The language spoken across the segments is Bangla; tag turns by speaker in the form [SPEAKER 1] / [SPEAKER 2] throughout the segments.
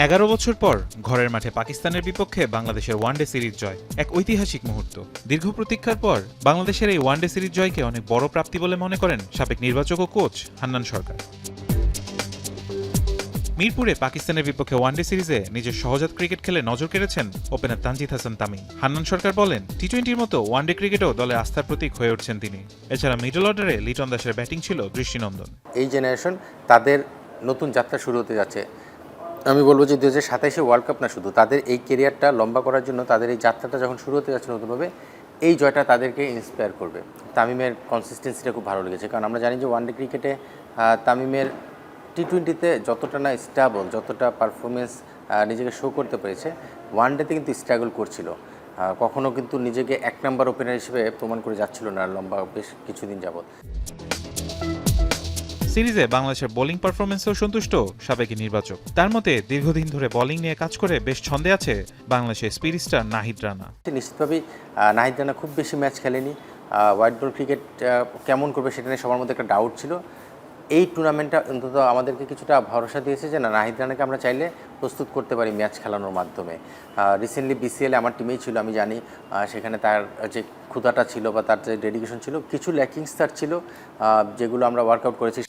[SPEAKER 1] 11 বছর পর ঘরের মাঠে পাকিস্তানের বিপক্ষে বাংলাদেশের ওয়ানডে সিরিজ জয় এক ঐতিহাসিক মুহূর্ত। দীর্ঘ প্রতীক্ষার পর বাংলাদেশের এই ওয়ানডে সিরিজ জয়কে অনেক বড় প্রাপ্তি বলে মনে করেন সাবেক নির্বাচক ও কোচ হান্নান সরকার। মিরপুরে পাকিস্তানের বিপক্ষে ওয়ানডে সিরিজে নিজের সহজাত ক্রিকেট খেলে নজর কেড়েছেন ওপেনার তানজিদ হাসান তামিম। হান্নান সরকার বলেন, টি-20-র মতো ওয়ানডে ক্রিকেটেও দলে আস্থার প্রতীক হয়ে উঠছেন তিনি। এছাড়া মিডল অর্ডারে লিটন দাসের ব্যাটিং ছিল দৃষ্টিনন্দন।
[SPEAKER 2] এই জেনারেশন তাদের নতুন যাত্রা শুরু হতে যাচ্ছে। আমি বলবো যে 2027-এ ওয়ার্ল্ড কাপ না, শুধু তাদের এই কেরিয়ারটা লম্বা করার জন্য তাদের এই যাত্রাটা যখন শুরু হতে যাচ্ছে নতুনভাবে, এই জয়টা তাদেরকে ইন্সপায়ার করবে। তামিমের কনসিস্টেন্সিটা খুব ভালো লেগেছে, কারণ আমরা জানি যে ওয়ানডে ক্রিকেটে তামিমের টি-20-তে যতটা না স্টেবল, যতটা পারফরমেন্স নিজেকে শো করতে পেরেছে, ওয়ানডেতে কিন্তু স্ট্রাগল করছিল। কখনও কিন্তু নিজেকে এক নাম্বার ওপেনার হিসেবে প্রমাণ করে যাচ্ছিল না লম্বা বেশ কিছুদিন যাবৎ।
[SPEAKER 1] সিরিজে বাংলাদেশের বোলিং পারফরমেন্সেও সন্তুষ্ট সাবেক নির্বাচক। তার মতে দীর্ঘদিন ধরে বোলিং নিয়ে কাজ করে বেশ ছন্দে আছে বাংলাদেশের স্পিড স্টার নাহিদ রানা।
[SPEAKER 2] নিশ্চিতভাবেই নাহিদ রানা খুব বেশি ম্যাচ খেলেনি। হোয়াইট বল ক্রিকেট কেমন করবে সেটা নিয়ে সবার মধ্যে একটা ডাউট ছিল। এই টুর্নামেন্টটা অন্তত আমাদেরকে কিছুটা ভরসা দিয়েছে যে না, নাহিদ রানাকে আমরা চাইলে প্রস্তুত করতে পারি ম্যাচ খেলানোর মাধ্যমে। রিসেন্টলি বিসিএলে আমার টিমেই ছিল, আমি জানি সেখানে তার যে ক্ষুধাটা ছিল বা তার যে ডেডিকেশন ছিল, কিছু ল্যাকিংস তার ছিল যেগুলো আমরা ওয়ার্কআউট করেছি।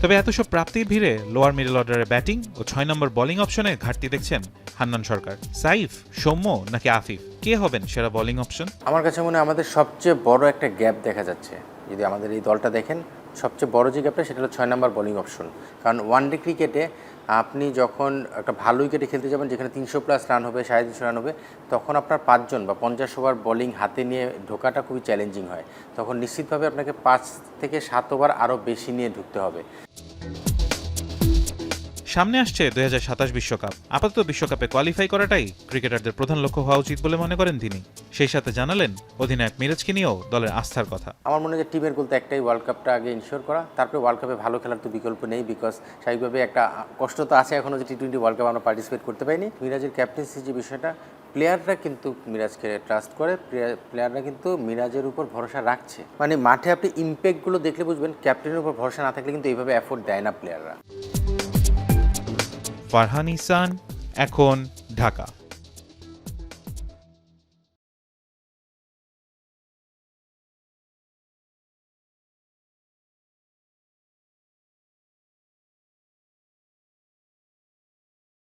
[SPEAKER 1] তবে এত সব প্রাপ্তির ভিড়ে লোয়ার মিডল অর্ডারের ব্যাটিং ও 6 নম্বর বোলিং অপশনে ঘাটতি দেখছেন হান্নান সরকার। সাইফ, সৌম্য নাকি আফিফ, কে হবেন সেরা বোলিং অপশন?
[SPEAKER 2] আমার কাছে মনে হয় আমাদের সবচেয়ে বড় একটা গ্যাপ দেখা যাচ্ছে। যদি আমাদের এই দলটা দেখেন, সবচেয়ে বড় যে গ্যাপটা সেটা হলো 6 নম্বর বোলিং অপশন। কারণ ওয়ানডে ক্রিকেটে আপনি যখন একটা ভালো উইকেটে খেলতে যাবেন, যেখানে 300+ রান হবে, 350 রান হবে, তখন আপনার 5 জন বা 50 ওভার বোলিং হাতে নিয়ে ঢোকাটা খুবই চ্যালেঞ্জিং হয়। তখন নিশ্চিতভাবে আপনাকে 5 থেকে 7 ওভার আরও বেশি নিয়ে ঢুকতে হবে।
[SPEAKER 1] সামনে আসছে 2027 বিশ্বকাপ। আপাতত বিশ্বকাপে কোয়ালিফাই করাটাই ক্রিকেটারদের প্রধান লক্ষ্য হওয়া উচিত বলে মনে করেন তিনি। সেই সাথে জানালেন অধিনায়ক মিরাজকে নিয়েও দলের আস্থার কথা।
[SPEAKER 2] আমার মনে হয় যে টিমের গোল তো একটাই, ওয়ার্ল্ড কাপটা আগে ইনশিওর করা, তারপরে ওয়ার্ল্ড কাপে ভালো খেলার তো বিকল্প নেই। বিকজ স্বাভাবিকভাবে একটা কষ্ট তো আছে এখনও যে টি-20 ওয়ার্ল্ড কাপ আমরা পার্টিসিপেট করতে পারিনি। মিরাজের ক্যাপ্টেন্সি যে বিষয়টা, প্লেয়াররা কিন্তু মিরাজকে ট্রাস্ট করে, প্লেয়াররা কিন্তু মিরাজের উপর ভরসা রাখছে। মানে মাঠে আপনি ইম্প্যাক্টগুলো দেখলে বুঝবেন, ক্যাপ্টেনের উপর ভরসা না থাকলে কিন্তু এইভাবে এফোর্ট দেয় না প্লেয়াররা।
[SPEAKER 1] ফারহান ইহসান, এখন, ঢাকা।